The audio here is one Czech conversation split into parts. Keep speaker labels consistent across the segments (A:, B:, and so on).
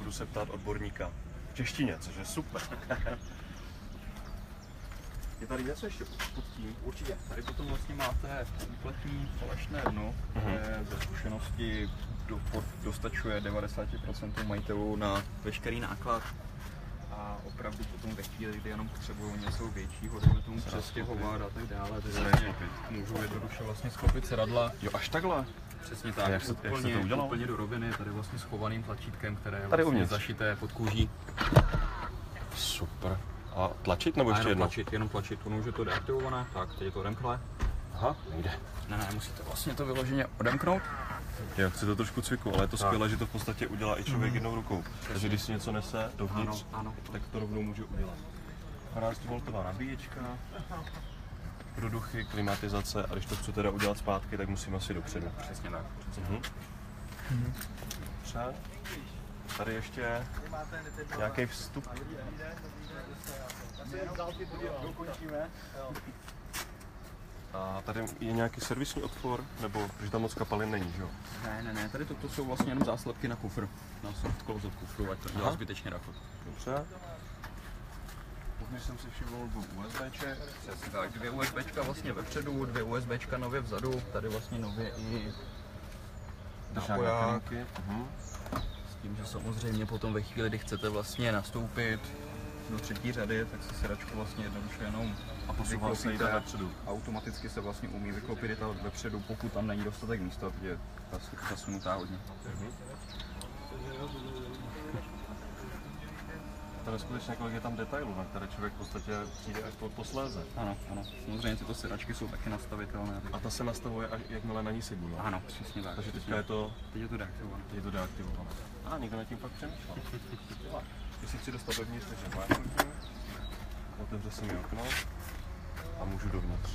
A: budu se ptát odborníka v češtině, což je super. Je tady něco ještě pod tím?
B: Určitě. Tady potom vlastně máte kompletní falešné dno, které ze zkušenosti dostačuje 90% majitelů na veškerý náklad. A opravdu potom ve chvíli, kdy jenom potřebují něco většího, dejme tomu přestěhovat a tak dále, takže vlastně můžu jednoduše vlastně sklopit sedadla.
A: Jo, až takhle?
B: Přesně tak,
A: jak se to udělalo?
B: Úplně do roviny, tady vlastně schovaným tlačítkem, které je
A: tady
B: vlastně
A: uvnitř
B: zašité pod kůží.
A: Super. A tlačit nebo ještě jednou?
B: Jenom tlačit, ono už je to deaktivované, tak teď je to odemklé.
A: Aha, nejde.
B: Ne, musíte vlastně to vyloženě odemknout.
A: Já chci to trošku cviku, ale je to skvělé, že to v podstatě udělá i člověk jednou rukou. Takže když si něco nese dovnitř, tak to rovnou může udělat. 12V nabíječka, produchy, klimatizace, a když to chci teda udělat zpátky, tak musím asi dopředu.
B: Přesně tak.
A: Dobře. Tady ještě nějaký vstup. A tady je nějaký servisní otvor, nebo protože tam moc kapalin není, že jo?
B: Ne, tady toto jsou vlastně jenom záslepky na kufr, na soft close od kufru, ať to dělá zbytečně rachot.
A: Dobře. Uvnitř jsem si všiml USBček.
B: Přesně tak, 2 USBčka vlastně vepředu, 2 USBčka nově vzadu, tady vlastně nově i nápoják. S tím, že samozřejmě potom ve chvíli, kdy chcete vlastně nastoupit do třetí řady, tak si sedačku vlastně jednoduše jenom
A: a posouvá se jde vepředu.
B: Automaticky se vlastně umí vyklopit i ta vepředu, pokud tam není dostatek místa, je zasunutá hodně.
A: To je skutečně, kolik je tam detailů, na které člověk v podstatě přijde až posléze.
B: Ano. Samozřejmě tyto sedačky jsou taky nastavitelné.
A: A ta se nastavuje, až jakmile na ní sedí.
B: Ano, přesně tak.
A: Takže teďka je to...
B: Teď je to deaktivované.
A: Je to deaktivované. A někdo nad tím fakt přemýšlel. Když si chci dostat dovnitř, takže máčnutím, otevře se mi okno a můžu dovnitř.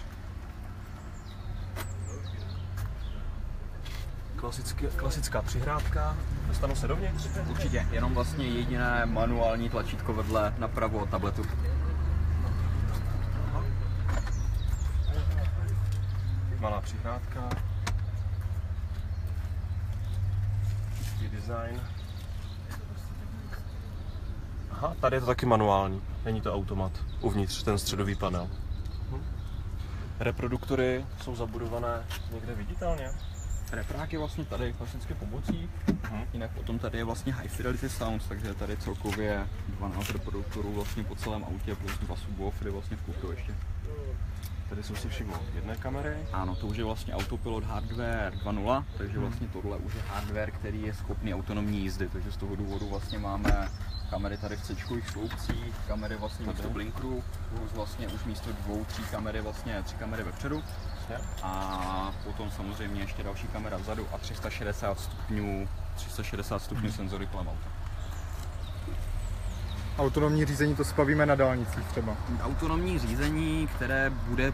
A: Klasická přihrádka. Dostanu se dovnitř?
B: Určitě, jenom vlastně jediné manuální tlačítko vedle napravo od tabletu.
A: Malá přihrádka. Čistý design. Aha, tady je to taky manuální, není to automat. Uvnitř ten středový panel. Reproduktory jsou zabudované někde viditelně.
B: Reprák je vlastně tady klasicky po bocích, jinak potom tady je vlastně High Fidelity Sounds, takže je tady celkově 12 reproduktorů vlastně po celém autě plus 2 subwoofery vlastně v kufru ještě.
A: Tady jsem si všiml jedné kamery.
B: Ano, to už je vlastně Autopilot Hardware 2.0, takže vlastně tohle už je hardware, který je schopný autonomní jízdy, takže z toho důvodu vlastně máme kamery tady v C-čkových sloupcích, kamery vlastně místo blinkerů, plus vlastně už místo 2, 3 kamery vlastně 3 kamery vepředu. A potom samozřejmě ještě další kamera vzadu a 360 stupňů senzory kolem auta.
C: Autonomní řízení to spavíme na dálnicích třeba.
B: Autonomní řízení, které bude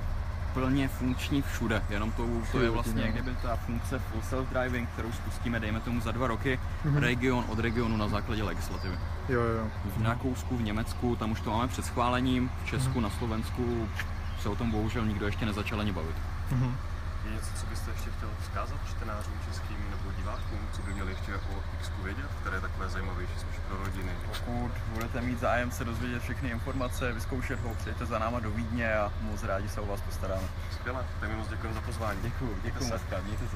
B: plně funkční všude, jenom to je vlastně jak kdyby ta funkce full self-driving, kterou spustíme, dejme tomu za 2 roky, region od regionu na základě legislativy.
C: Jo.
B: V Rakousku, v Německu, tam už to máme před schválením, v Česku, na Slovensku se o tom bohužel nikdo ještě nezačal ani bavit.
A: Je něco, co byste ještě chtěl vzkázat čtenářům českým nebo divákům, co by měli ještě o X-ku vědět, které je takové zajímavější spíš pro rodiny?
B: Pokud budete mít zájem se dozvědět všechny informace, vyzkoušet ho, přijďte za náma do Vídně a moc rádi se o vás postaráme.
A: Skvěle, tak mi moc děkuji za pozvání.
B: Děkuji moc, mějte se.